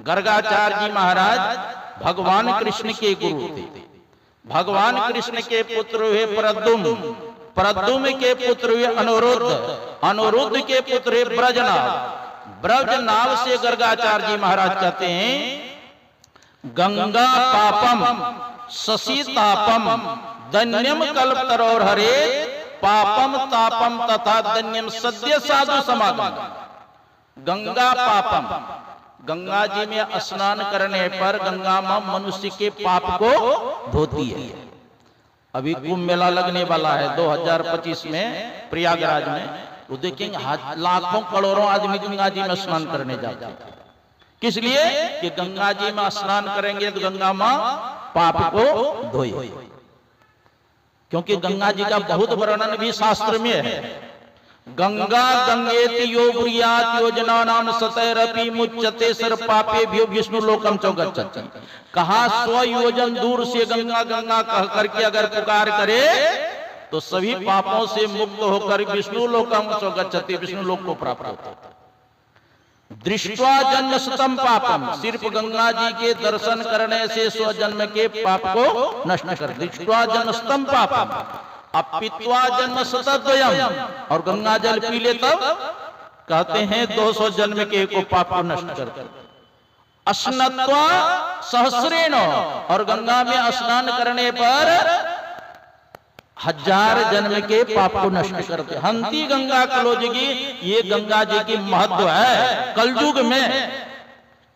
गर्गाचार्य जी महाराज भगवान कृष्ण के गुरु थे। भगवान कृष्ण के पुत्र हुए प्रद्युम्न, प्रद्युम्न के पुत्र हुए अनिरुद्ध, अनिरुद्ध के पुत्र हुए ब्रजनाभ, ब्रजनाभ से गर्गाचार्य जी महाराज कहते हैं गंगा पापम शशि तापम दन्यम कल्पतरोर हरे पापम तापम तथा दन्यम सद्य साधु समागम। गंगा पापम, गंगा जी में स्नान करने पर गंगा मां मनुष्य के पाप को धोती है। अभी कुंभ मेला लगने वाला है 2025 में प्रयागराज में, वो देखेंगे लाखों करोड़ों आदमी गंगा जी में स्नान करने जाते हैं। किस लिए कि गंगा जी में स्नान करेंगे तो गंगा मां पाप को धोए, क्योंकि गंगा जी का बहुत वर्णन भी शास्त्र में है। गंगा गंगेति यो ब्रूयात् योजना नाम सतैरपि मुच्यते सर्व पापेभ्यो विष्णु लोकम च गच्छति। कहा 100 योजन दूर से गंगा गंगा कह करके अगर पुकार करे तो सभी पापों से मुक्त होकर विष्णु लोकम च गच्छति, विष्णु लोक को प्राप्त होता है। दृष्ट्वा जन्म शतम पापम, सिर्फ गंगा जी के दर्शन करने से 100 जन्म के पाप को नष्ट कर। दृष्ट्वा जन्म शतम पापम अपित्वा जन्म शतद्वयम, और गंगा जल पी ले तब कहते हैं 200 जन्म के को पाप को नष्ट करते। स्नात्वा सहस्रेण, और गंगा में स्नान करने पर 1000 जन्म के पाप को नष्ट करते। हंती गंगा कलोजगी, ये गंगा जी की महत्व है कलयुग में।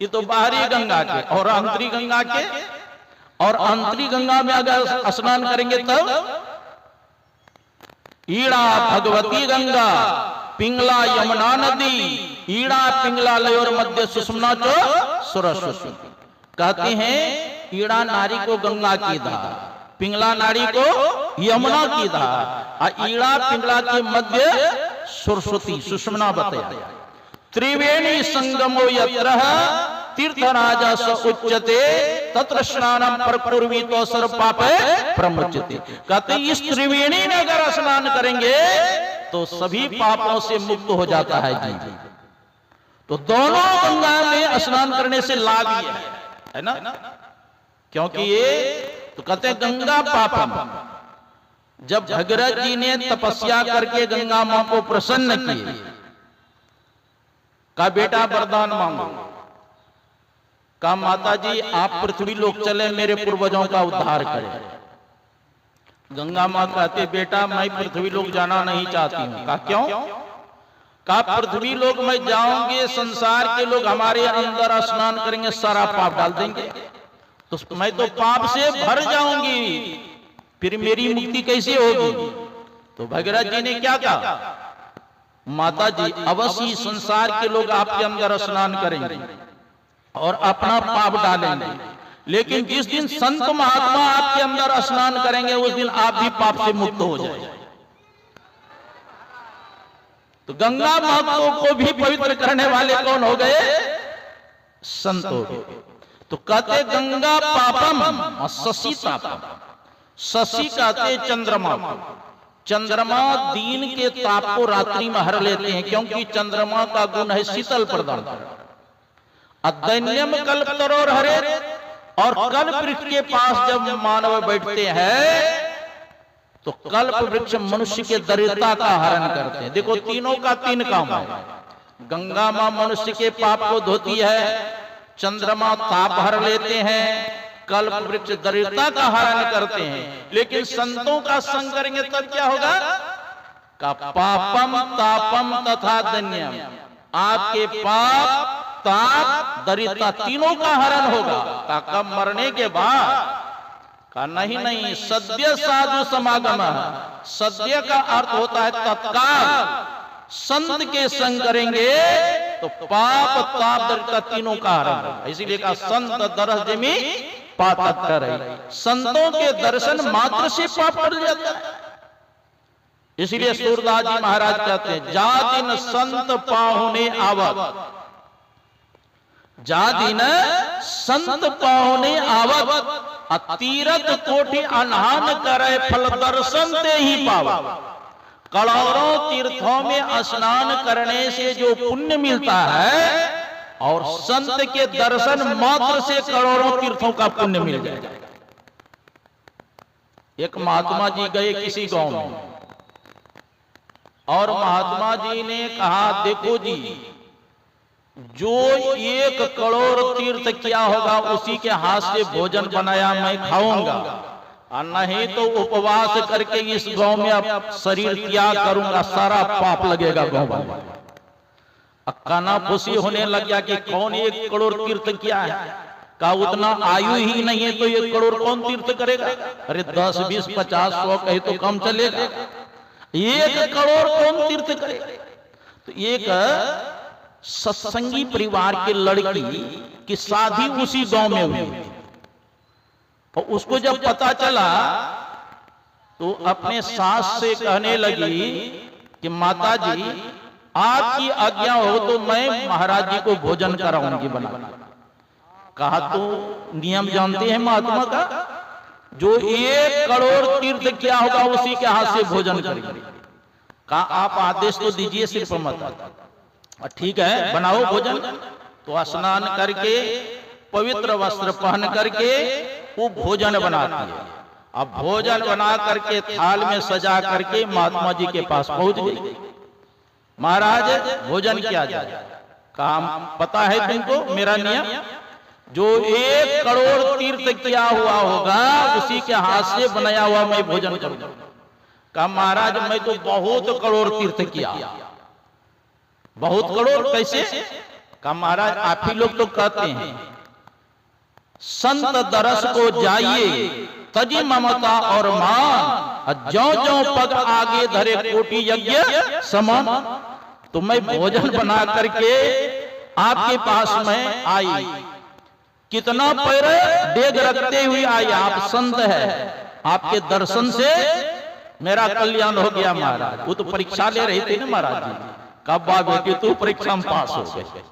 ये तो बाहरी गंगा के और अंतरी गंगा के, और अंतरी गंगा में अगर स्नान करेंगे तब ईड़ा भगवती गंगा पिंगला यमुना नदी, ईड़ा पिंगला लयोर मध्य सुषुम्ना चो सरस्वती। कहते हैं ईड़ा नारी को गंगा की धार, पिंगला नारी को यमुना की धार, ईड़ा पिंगला के मध्य सरस्वती सुषुम्ना बताया। त्रिवेणी संगमो यत्र तीर्थराजा स उच्यते तत्र स्नानम परकुर्वी तो सर्व पापे प्रमुच्यते। कहते इस त्रिवेणी में अगर स्नान करेंगे तो सभी पापों से मुक्त हो जाता है जी। तो दोनों गंगा में स्नान करने से लाभ ही है ना, क्योंकि ये तो कहते हैं गंगा पापम। जब भगीरथ जी ने तपस्या करके गंगा मां को प्रसन्न किए, का बेटा वरदान मांगो, कहा माता जी आप पृथ्वी लोक चले मेरे पूर्वजों का उद्धार करें। गंगा मां कहते बेटा मैं पृथ्वी लोक जाना नहीं चाहती हूं। कहा क्यों? कहा पृथ्वी लोक में जाऊंगे संसार के लोग हमारे अंदर स्नान करेंगे, सारा पाप डाल देंगे, तो मैं तो पाप से भर जाऊंगी, फिर मेरी मुक्ति कैसे होगी? तो भगीरथ जी ने क्या कहा, माता जी अवश्य संसार के लोग आपके अंदर स्नान करेंगे और अपना पाप डालेंगे, लेकिन जिस दिन संत महात्मा आपके अंदर स्नान करेंगे उस दिन आप भी पाप से मुक्त हो जाएंगे। तो गंगा महत्व को भी पवित्र करने वाले कौन हो गए? संत हो गए। तो कहते गंगा पापम और शशि तापम। शशि कहते चंद्रमा को। चंद्रमा दिन के ताप को रात्रि में हर लेते हैं, क्योंकि चंद्रमा का गुण है शीतल प्रदान करना। अदैन्यम कल्पतरोर हरे, और कल्प वृक्ष के पास जब मानव बैठते हैं तो कल्प वृक्ष मनुष्य के दरिद्रता का हरण करते हैं। देखो तीनों का 3 काम है। गंगा मां मनुष्य के पाप को धोती है, चंद्रमा ताप हर लेते हैं, कल्प वृक्ष दरिद्रता का हरण करते हैं। लेकिन संतों का संग करेंगे तब क्या होगा? का पापम तापम तथा दन्यम, आपके पाप ताप दरिद्रता तीनों का हरण होगा। का मरने के बाद का नहीं सद्य साधु समागम। सद्य का अर्थ होता है तत्काल। संत के संग करेंगे तो पाप ताप दरिद्रता तीनों का हरण होगा। इसीलिए कहा संत दरस जिमी पातक करे। संतों के दर्शन मात्र से पाप कर जाता है। इसीलिए सूरदास जी महाराज कहते हैं जा दिन संत पाहुने आवत, जा दिन संत पाहुने आवत, तीरथ कोटि अनहान करे फल दर्शन ते ही पावत। करोड़ों तीर्थों में स्नान करने से जो पुण्य मिलता है और संत के दर्शन मात्र से करोड़ों तीर्थों का पुण्य मिल जाएगा। एक महात्मा जी गए किसी गांव में और महात्मा जी ने कहा, देखो जी, जो 1 करोड़ तीर्थ किया होगा उसी के हाथ से भोजन बनाया मैं खाऊंगा, और नहीं तो उपवास करके इस गांव में अब शरीर त्याग करूंगा, सारा पाप लगेगा गांव में। काना खुशी होने लग गया कि कौन 1 करोड़ तीर्थ किया है। का उतना आयु ही नहीं है तो 1 करोड़ कौन तीर्थ करेगा? अरे 10, 20, 50, 100 कहे तो कम चलेगा। 1 करोड़ कौन तीर्थ करेगा? तो एक सत्संगी परिवार की लड़की की शादी उसी गांव में हुई और उसको जब पता चला तो अपने सास से कहने लगी कि माता जी, आपकी आज्ञा हो तो मैं महाराज जी को भोजन कराऊंगी बना। कहा, तो नियम जानते हैं महात्मा का, जो 1 करोड़ तीर्थ क्या होगा उसी के हाथ से भोजन करेंगे। कहा, आप आदेश तो दीजिए, सिर्फ मत। ठीक है, बनाओ भोजन। तो स्नान करके पवित्र वस्त्र पहन करके वो भोजन बनाती है। अब भोजन बना करके थाल में सजा करके महात्मा जी के पास पहुंच गई। महाराज, भोजन किया जाए। कहा, पता है तुमको मेरा नियम, जो 1 करोड़ तीर्थ किया हुआ होगा उसी के हाथ से बनाया हुआ मैं भोजन करूंगा। कहा, महाराज मैं तो बहुत करोड़ तीर्थ किया। बहुत करोड़ कैसे? कहा, महाराज आप ही लोग तो कहते हैं संत दरस को जाइए तजी ममता और मान, ज्यों ज्यों पग आगे धरे कोटि यज्ञ समान। तो मैं भोजन बना करके आपके पास में आई, कितना पैर डेग रखते हुए आई। आप संत है, आपके दर्शन से मेरा कल्याण हो गया महाराज। वो तो परीक्षा ले रहे थे ना महाराज जी, कब बेटी तू परीक्षा में पास हो गए।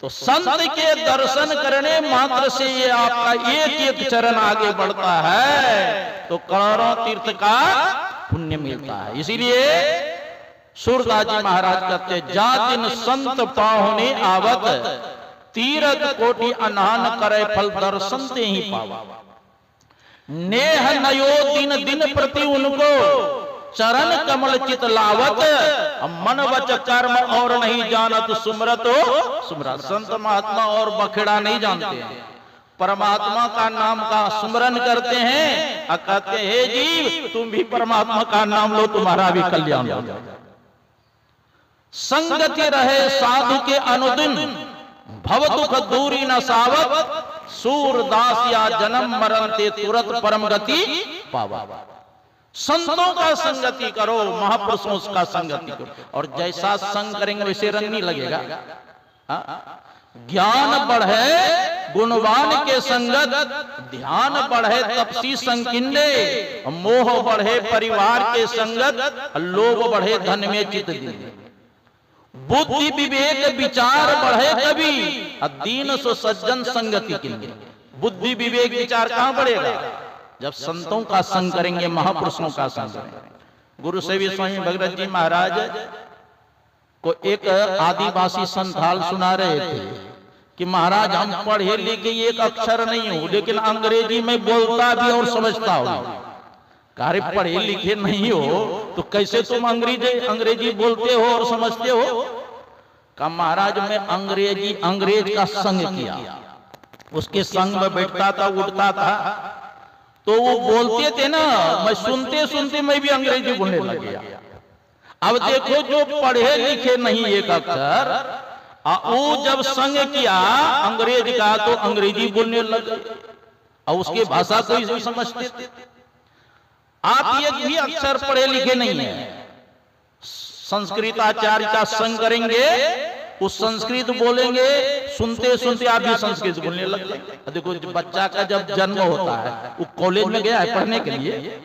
तो संत के दर्शन करने मात्र से ये आपका एक चरण आगे बढ़ता है तो करोड़ों तीर्थ का पुण्य मिलता है। इसीलिए सूरदास जी महाराज कहते, जा दिन संत पाहुने आवत, तीरथ कोटि अनहन करे फल दर्शन ते ही पावा। नेह नयो दिन दिन प्रति उनको, चरण कमल चित लावत, मन वच कर्म और नहीं जानत सुमरत हो सुमरत। संत महात्मा और बखेड़ा नहीं जानते हैं, परमात्मा का नाम का सुमरन करते हैं और कहते हैं, जीव तुम भी परमात्मा का नाम लो, तुम्हारा भी कल्याण हो जाए। संगति रहे साधु के अनुदिन, भव दुख दूरी न सावत, सूरदास या जन्म मरण ते तुरंत परम गति पावा। संतों का संगति करो, महापुरुषों का संगति करो, और जैसा संग करेंगे वैसे रंग नहीं लगेगा। ज्ञान बढ़े गुणवान के संगत, ध्यान बढ़े तपसी संकिंडे, मोह बढ़े परिवार के संगत, लोभ बढ़े धन में चित दीन। बुद्धि विवेक विचार बढ़े कभी, दीन सो सज्जन संगति किन्हे। बुद्धि विवेक विचार कहां बढ़ेगा? जब संतों का संग करेंगे, महापुरुषों का संग करेंगे। गुरु सेवी स्वामी भगत जी महाराज को एक आदिवासी संथाल सुना रहे थे कि महाराज हम पढ़े लिखे एक अक्षर नहीं हूं, लेकिन अंग्रेजी में बोलता भी और समझता हूं। कार्य पढ़े लिखे नहीं हो तो कैसे तुम अंग्रेजी बोलते हो और समझते हो? कहा, महाराज मैं अंग्रेज का संग किया, उसके संग में बैठता था, उठता था, तो वो बोलते थे ना, मैं सुनते सुनते मैं भी अंग्रेजी बोलने लग गया। अब देखो, जो पढ़े लिखे नहीं एक अक्षर, वो जब संग किया अंग्रेज का तो अंग्रेजी बोलने लगे और उसकी भाषा को ही समझते थे। आप एक भी अक्षर पढ़े लिखे नहीं है, संस्कृताचार्य का संग करेंगे, उस संस्कृत बोलेंगे, सुनते सुनते आप भी संस्कृत बोलने लग जाएंगे। देखो, बच्चा का जब जन्म होता है वो कॉलेज में गया है पढ़ने के लिए,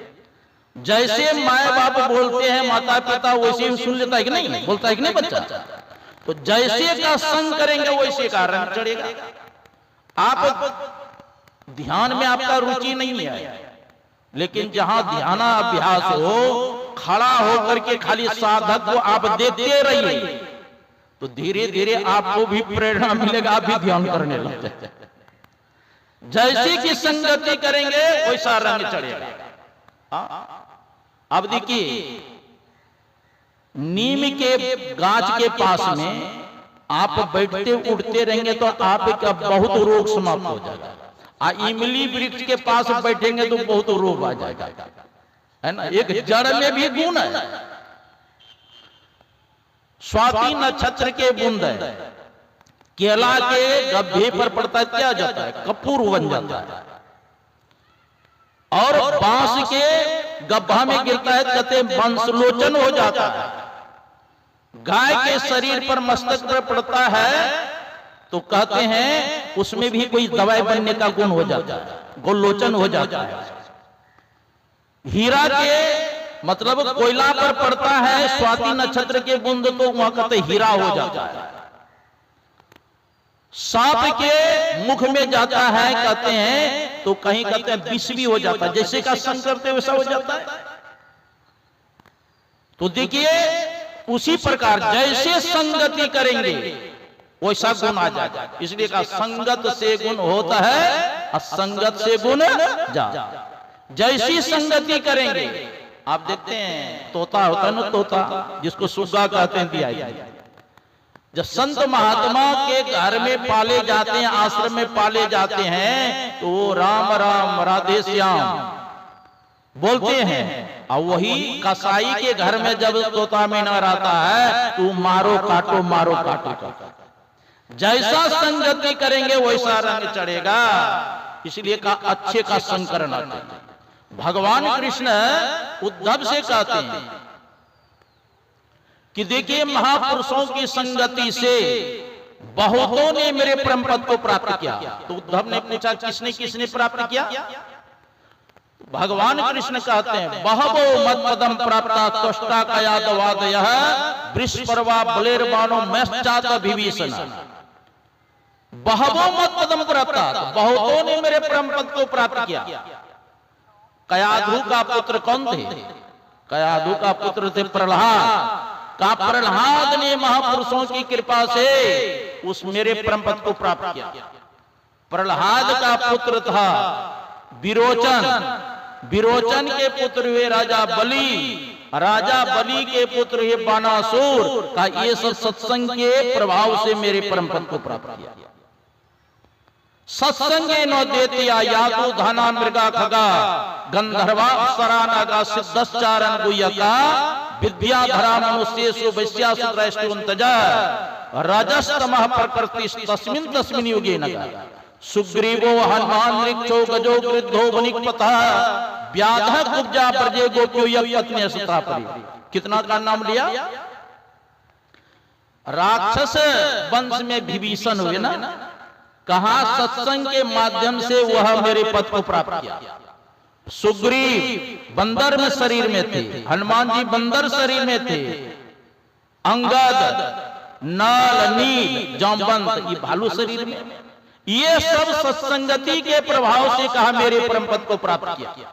जैसे माए बाप बोलते हैं माता पिता वैसे ही सुन लेता है कि नहीं? बोलता है कि नहीं बच्चा? तो जैसे का संग करेंगे वैसे का रंग चढ़ेगा। आप ध्यान में आपका रुचि नहीं है, लेकिन जहां ध्यानाभ्यास हो, खड़ा होकर के खाली साधक को आप देखते रहिए, तो धीरे धीरे आपको भी प्रेरणा मिलेगा, आप भी ध्यान करने लग जाते। जैसी की संगति करेंगे वैसा रंग चढ़ेगा। अब देखिए, नीम के गाछ के पास में आप बैठते उठते रहेंगे तो आपका बहुत रोग समाप्त हो जाएगा। इमली वृक्ष के पास बैठेंगे तो बहुत रोग आ जाएगा, है ना। एक जड़ में भी गुण है। स्वाति नक्षत्र के बूंद है, केला के गड्ढे पर पड़ता है, क्या जाता है, कपूर बन जाता है। और बांस के गड्ढा में गिरता है, कहते वंशलोचन हो जाता है। गाय के शरीर पर, मस्तक पर पड़ता है तो कहते हैं उसमें भी कोई दवाई बनने का गुण हो जाता है, गोलोचन हो जाता है। हीरा के मतलब कोयला पर पड़ता है स्वाति नक्षत्र के बूंद तो वहां कहते हीरा हो जाता है। सांप के मुख में जाता है कहते हैं तो कहीं कहते हैं विष भी हो जाता है, जैसे का संग करते वैसा हो जाता है। तो देखिए उसी प्रकार जैसे संगति करेंगे वैसा गुण आ जाएगा। इसलिए कहा संगत से गुण होता है, असंगत से गुण जा। जैसी संगति करेंगे, आप देखते हैं तोता होता है ना, तोता जिसको सुग्गा कहते हैं, दिया जब संत महात्मा के घर में पाले जाते हैं, आश्रम में पाले जाते हैं, तो वो राम राम राधे श्याम बोलते हैं। और वही कसाई के घर में जब तोता मीनार आता है तो मारो काटो मारो काटो। जैसा संगति करेंगे वैसा रंग चढ़ेगा। इसलिए का अच्छे का संग करना चाहिए। भगवान कृष्ण उद्धव से कहते हैं कि देखिए महापुरुषों की संगति से बहुतों ने मेरे परम पद को प्राप्त किया। तो उद्धव ने पूछा किसने किसने प्राप्त किया? भगवान कृष्ण कहते हैं बहवो मद पदम प्राप्ता त्वष्टा कयादवाद यह वृषपर्वा बलेरबानो मैश्चात विभीषण। बहवो मद पदम प्राप्ता, बहुतों ने मेरे परम पद को प्राप्त किया। कयाधु का पुत्र कौन थे? कयाधु का पुत्र थे प्रहलाद। का प्रहलाद ने महापुरुषों की कृपा से उस मेरे परम पद को प्राप्त किया। प्रहलाद का पुत्र था विरोचन, विरोचन के पुत्र हुए राजा बलि, राजा बलि के पुत्र हुए बानासुर। का ये सब सत्संग के प्रभाव से मेरे परम पद को प्राप्त किया। सत्संगे नो देतिया यादु धना मृगा खगा गंधर्वा अप्सरा नागा सिद्धश्चारण गुह्यका विद्याधरा मनुष्येषु वैश्यासु त्रैष्ठ्योन्तजा रजस्तमः प्रकृति तस्मिन् तस्मिन् युगे नगा। सुग्रीवो हनुमान ऋक्षो गजो वृद्धो वनिकपतः व्याधः कुब्जा प्रजे गोप्यो यत्ने सुतापरि। कितना का नाम लिया? राक्षस वंश में विभीषण हुए ना, कहा सत्संग के माध्यम से वह मेरे पद को प्राप्त किया। सुग्रीव बंदर में शरीर में थे, हनुमान जी बंदर शरीर में थे, अंगद नल नील जामवंत ये भालू शरीर में। ये सब सत्संगति के प्रभाव से कहा मेरे परम पद को प्राप्त किया।